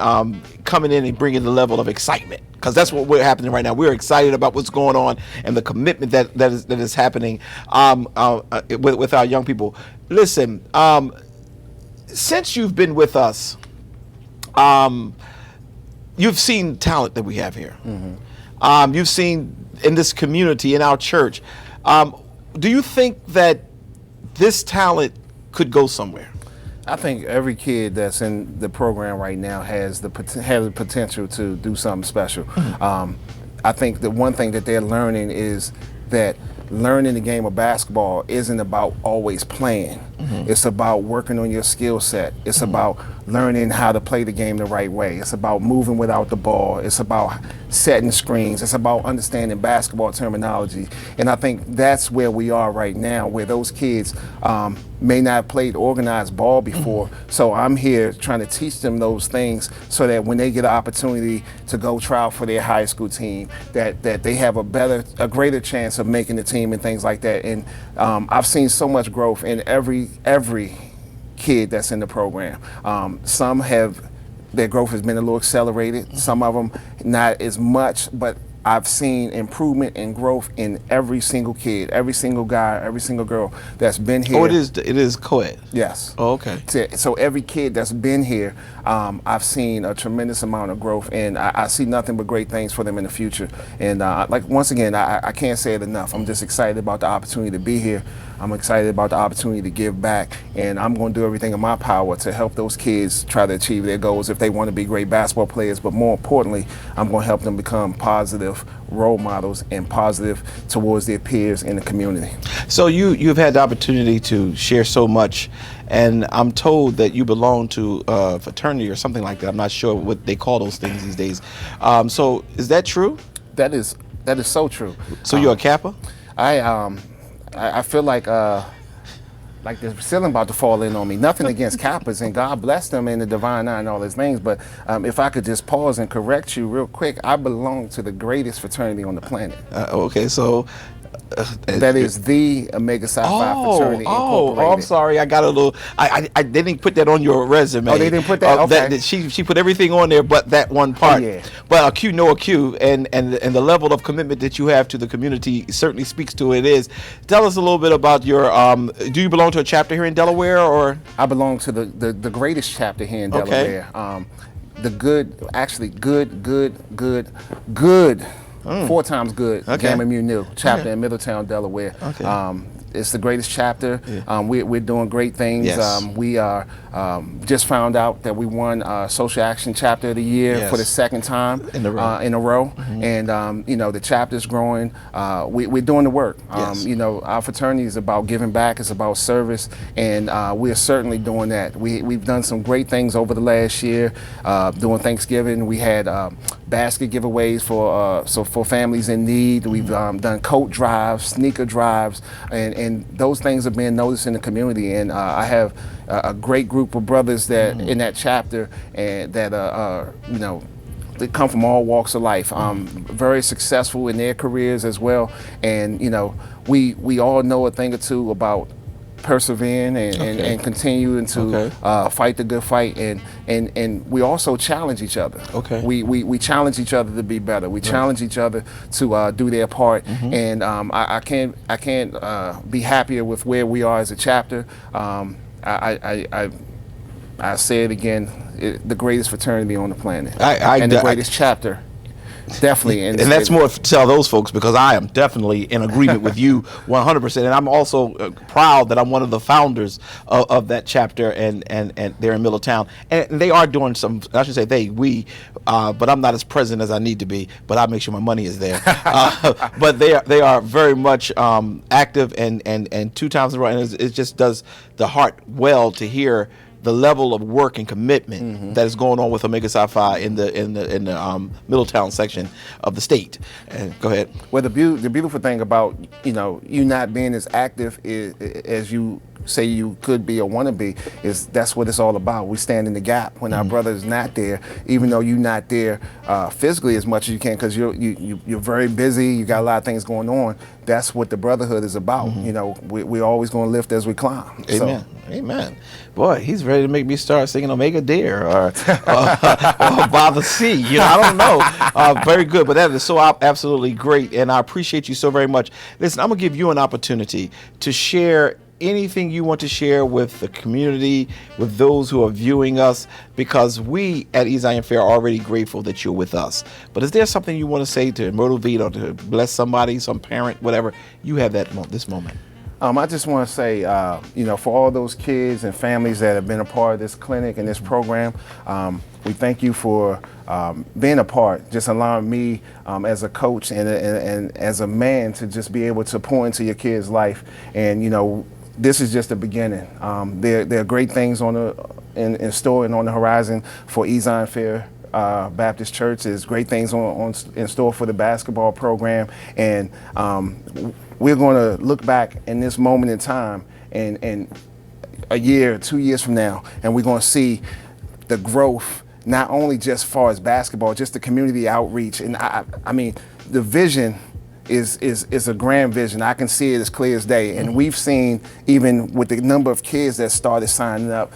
coming in and bringing the level of excitement, because that's what we're happening right now. We're excited about what's going on and the commitment that is happening with our young people. Listen, since you've been with us, you've seen talent that we have here. Mm-hmm. You've seen in this community, in our church. Do you think that this talent could go somewhere? I think every kid that's in the program right now has the potential to do something special. Mm-hmm. I think the one thing that they're learning is that learning the game of basketball isn't about always playing. Mm-hmm. It's about working on your skill set. It's mm-hmm. about learning how to play the game the right way. It's about moving without the ball. It's about setting screens. It's about understanding basketball terminology. And I think that's where we are right now, where those kids may not have played organized ball before. Mm-hmm. So I'm here trying to teach them those things so that when they get an opportunity to go try out for their high school team, that they have a greater chance of making the team and things like that. And I've seen so much growth in every kid that's in the program. Some their growth has been a little accelerated. Some of them not as much, but I've seen improvement and growth in every single kid, every single guy, every single girl that's been here. Oh, it is co-ed? Yes. Oh, okay. So every kid that's been here, I've seen a tremendous amount of growth, and I see nothing but great things for them in the future. And once again, I can't say it enough. I'm just excited about the opportunity to be here. I'm excited about the opportunity to give back, and I'm going to do everything in my power to help those kids try to achieve their goals if they want to be great basketball players. But more importantly, I'm going to help them become positive role models and positive towards their peers in the community. So you've had the opportunity to share so much, and I'm told that you belong to a fraternity or something like that. I'm not sure what they call those things these days. So is that true? That is so true. So you're a Kappa? I feel like the ceiling about to fall in on me. Nothing against Kappas, and God bless them in the Divine Nine and all those things, but if I could just pause and correct you real quick, I belong to the greatest fraternity on the planet. Okay, so... that is the Omega Psi Phi fraternity incorporated. Oh, I'm sorry. I got a little. I didn't put that on your resume. Oh, they didn't put that. Okay. She put everything on there, but that one part. Oh, yeah. But a Q, and the level of commitment that you have to the community certainly speaks to it. Tell us a little bit about your. Do you belong to a chapter here in Delaware, or? I belong to the greatest chapter here in Delaware. The good. 4 times good, Gamma Mu Nu chapter in Middletown, Delaware. Okay. it's the greatest chapter. Yeah. We're doing great things. Yes. We are just found out that we won Social Action Chapter of the Year Yes. for the second time In a row. And you know, the chapter's growing. We're doing the work. Yes. You know, our fraternity is about giving back. It's about service, and we're certainly doing that. We've done some great things over the last year. During Thanksgiving, we had basket giveaways for families in need. We've done coat drives, sneaker drives, and those things are being noticed in the community. And I have a great group of brothers that in that chapter, and that you know, they come from all walks of life, very successful in their careers as well. And you know, we all know a thing or two about persevering and continuing to fight the good fight, and we also challenge each other. We challenge each other to be better. We challenge each other to do their part, and I can't be happier with where we are as a chapter. I say it again, the greatest fraternity on the planet, and the greatest chapter. Definitely. And that's more to tell those folks, because I am definitely in agreement with you 100%. And I'm also proud that I'm one of the founders of that chapter, and they're in Middletown. And they are doing some, I should say we, but I'm not as present as I need to be, but I make sure my money is there. But they are very much active, and 2 times in a row. And it just does the heart well to hear the level of work and commitment that is going on with Omega Psi Phi in the Middletown section of the state. And go ahead. Well, the beautiful thing about, you know, you not being as active as you say you could be or want to be, is that's what it's all about. We stand in the gap when our brother is not there, even though you're not there physically as much as you can, because you're very busy, you got a lot of things going on. That's what the brotherhood is about. You know, we're always going to lift as we climb. Amen. So. Amen. Boy, he's ready to make me start singing Omega Dear or By the Sea. You know, I don't know. Very good, but that is so absolutely great, and I appreciate you so very much. Listen, I'm going to give you an opportunity to share anything you want to share with the community, with those who are viewing us, because we at Zion Fair are already grateful that you're with us. But is there something you want to say to motivate or to bless somebody, some parent, whatever? You have this moment. I just want to say, you know, for all those kids and families that have been a part of this clinic and this program, we thank you for being a part, just allowing me as a coach and as a man to just be able to pour into your kid's life. And, you know, this is just the beginning. There are great things in store and on the horizon for Zion Fair Baptist Church. There's great things in store for the basketball program, and we're going to look back in this moment in time and a year, 2 years from now, and we're going to see the growth, not only just far as basketball, just the community outreach. And I mean, the vision is a grand vision. I can see it as clear as day. And we've seen, even with the number of kids that started signing up,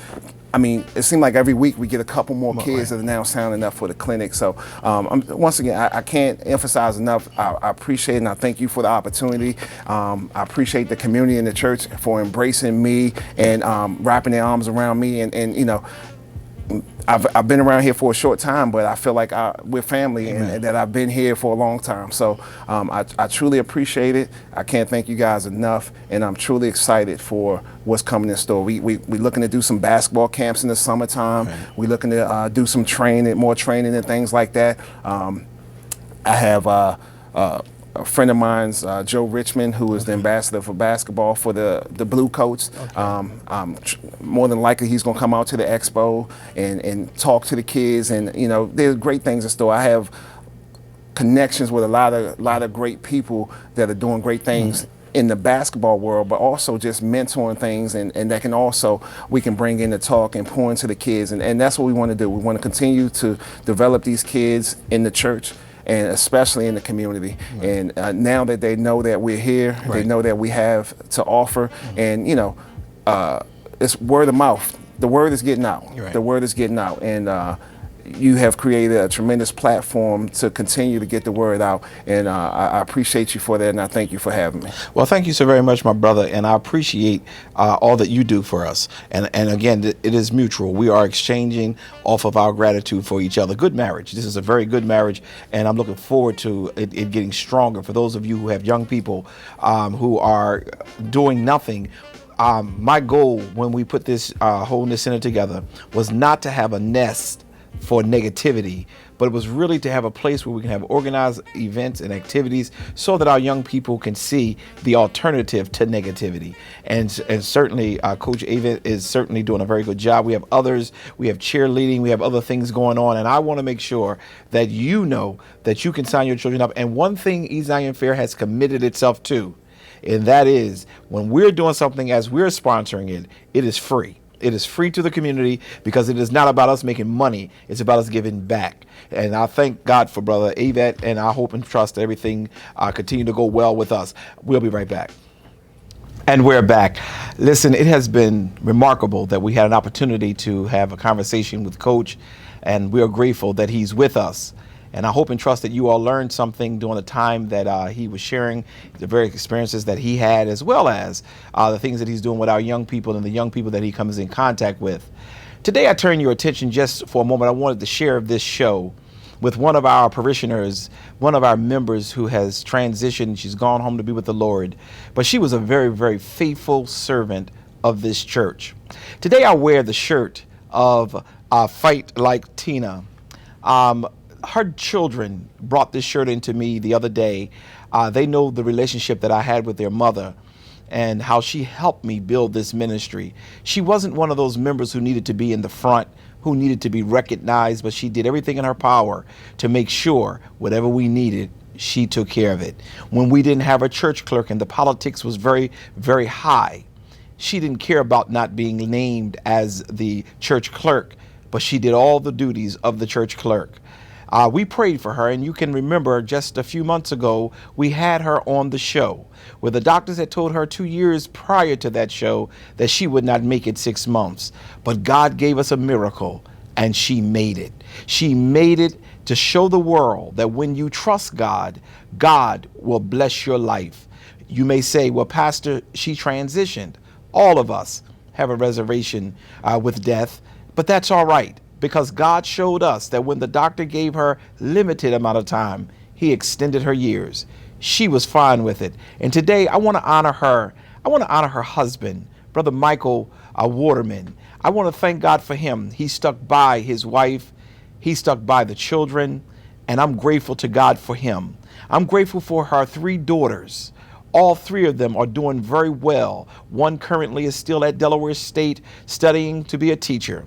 I mean, it seemed like every week we get a couple more kids that are now signing up for the clinic. So once again, I can't emphasize enough, I appreciate and I thank you for the opportunity. I appreciate the community and the church for embracing me and wrapping their arms around me. And you know, I've been around here for a short time, but I feel like we're family, and that I've been here for a long time. So I truly appreciate it. I can't thank you guys enough, and I'm truly excited for what's coming in store. We're looking to do some basketball camps in the summertime. We're looking to do some more training and things like that. I have a friend of mine's, Joe Richmond, who is the ambassador for basketball for the Blue Coats. More than likely, he's going to come out to the expo and talk to the kids. And you know, there's great things in store. I have connections with a lot of great people that are doing great things in the basketball world, but also just mentoring things, and that can also, we can bring in the talk and pour into the kids. And that's what we want to do. We want to continue to develop these kids in the church, and especially in the community. And now that they know that we're here, they know that we have to offer, and you know, it's word of mouth. The word is getting out. The word is getting out, and you have created a tremendous platform to continue to get the word out, and I appreciate you for that, and I thank you for having me. Well, thank you so very much, my brother, and I appreciate all that you do for us. And again, it is mutual. We are exchanging off of our gratitude for each other. Good marriage. This is a very good marriage, and I'm looking forward to it getting stronger. For those of you who have young people who are doing nothing, my goal when we put this Wholeness Center together was not to have a nest for negativity, but it was really to have a place where we can have organized events and activities so that our young people can see the alternative to negativity. And certainly Coach Avent is certainly doing a very good job. We have others, we have cheerleading, we have other things going on, and I want to make sure that you know that you can sign your children up. And one thing Zion Fair has committed itself to, and that is when we're doing something as we're sponsoring it, it is free. It is free to the community because it is not about us making money. It's about us giving back. And I thank God for Brother Avent, and I hope and trust that everything continue to go well with us. We'll be right back. And we're back. Listen, it has been remarkable that we had an opportunity to have a conversation with Coach, and we are grateful that he's with us. And I hope and trust that you all learned something during the time that he was sharing the various experiences that he had, as well as the things that he's doing with our young people and the young people that he comes in contact with. Today, I turn your attention just for a moment. I wanted to share this show with one of our parishioners, one of our members who has transitioned. She's gone home to be with the Lord, but she was a very, very faithful servant of this church. Today, I wear the shirt of Fight Like Tina. Her children brought this shirt into me the other day. They know the relationship that I had with their mother and how she helped me build this ministry. She wasn't one of those members who needed to be in the front, who needed to be recognized, but she did everything in her power to make sure whatever we needed, she took care of it. When we didn't have a church clerk and the politics was very, very high, she didn't care about not being named as the church clerk, but she did all the duties of the church clerk. We prayed for her, and you can remember just a few months ago, we had her on the show where the doctors had told her 2 years prior to that show that she would not make it 6 months. But God gave us a miracle, and she made it. She made it to show the world that when you trust God, God will bless your life. You may say, well, Pastor, she transitioned. All of us have a reservation with death, but that's all right. Because God showed us that when the doctor gave her limited amount of time, he extended her years. She was fine with it. And today I want to honor her. I want to honor her husband, Brother Michael Waterman. I want to thank God for him. He stuck by his wife. He stuck by the children. And I'm grateful to God for him. I'm grateful for her 3 daughters. All 3 of them are doing very well. One currently is still at Delaware State studying to be a teacher.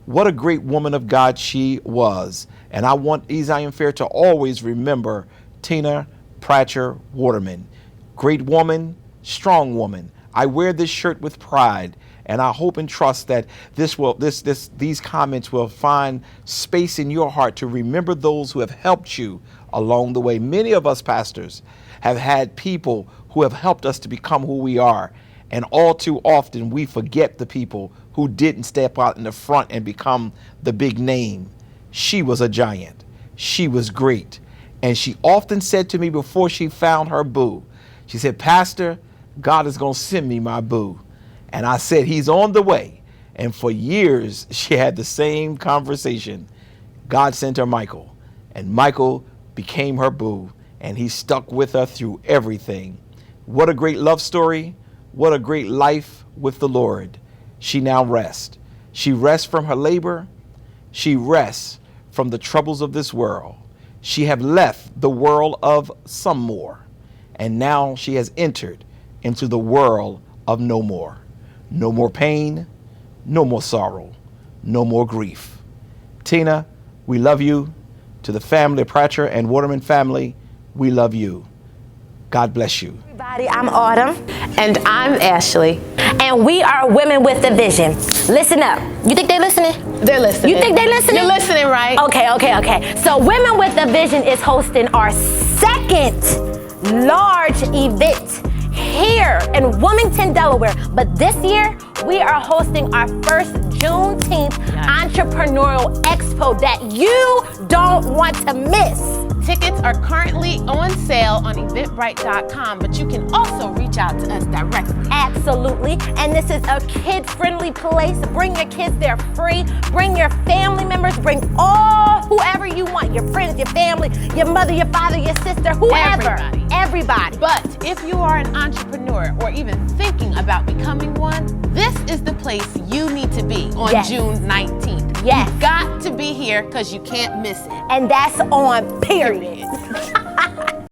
What a great woman of God she was. And I want Zion Fair to always remember Tina Pratcher Waterman. Great woman, strong woman. I wear this shirt with pride, and I hope and trust that these comments will find space in your heart to remember those who have helped you along the way. Many of us pastors have had people who have helped us to become who we are. And all too often we forget the people who didn't step out in the front and become the big name. She was a giant. She was great. And she often said to me before she found her boo, she said, Pastor, God is going to send me my boo. And I said, he's on the way. And for years, she had the same conversation. God sent her Michael, and Michael became her boo, and he stuck with her through everything. What a great love story. What a great life with the Lord. She now rests. She rests from her labor. She rests from the troubles of this world. She have left the world of some more, and now she has entered into the world of no more. No more pain, no more sorrow, no more grief. Tina, we love you. To the family, Pratcher and Waterman family, we love you. God bless you. Everybody, I'm Autumn. And I'm Ashley. And we are Women with a Vision. Listen up. You think they're listening? They're listening. You think they're listening? You're listening, right? Okay. So Women with a Vision is hosting our second large event here in Wilmington, Delaware. But this year, we are hosting our first Juneteenth Entrepreneurial Expo that you don't want to miss. Tickets are currently on sale on Eventbrite.com, but you can also reach out to us directly. Absolutely. And this is a kid-friendly place. Bring your kids there free. Bring your family members. Bring whoever you want. Your friends, your family, your mother, your father, your sister, whoever. Everybody. But if you are an entrepreneur or even thinking about becoming one, this is the place you need to be on June 19th. Yes. You've got to be here because you can't miss it. And that's on period.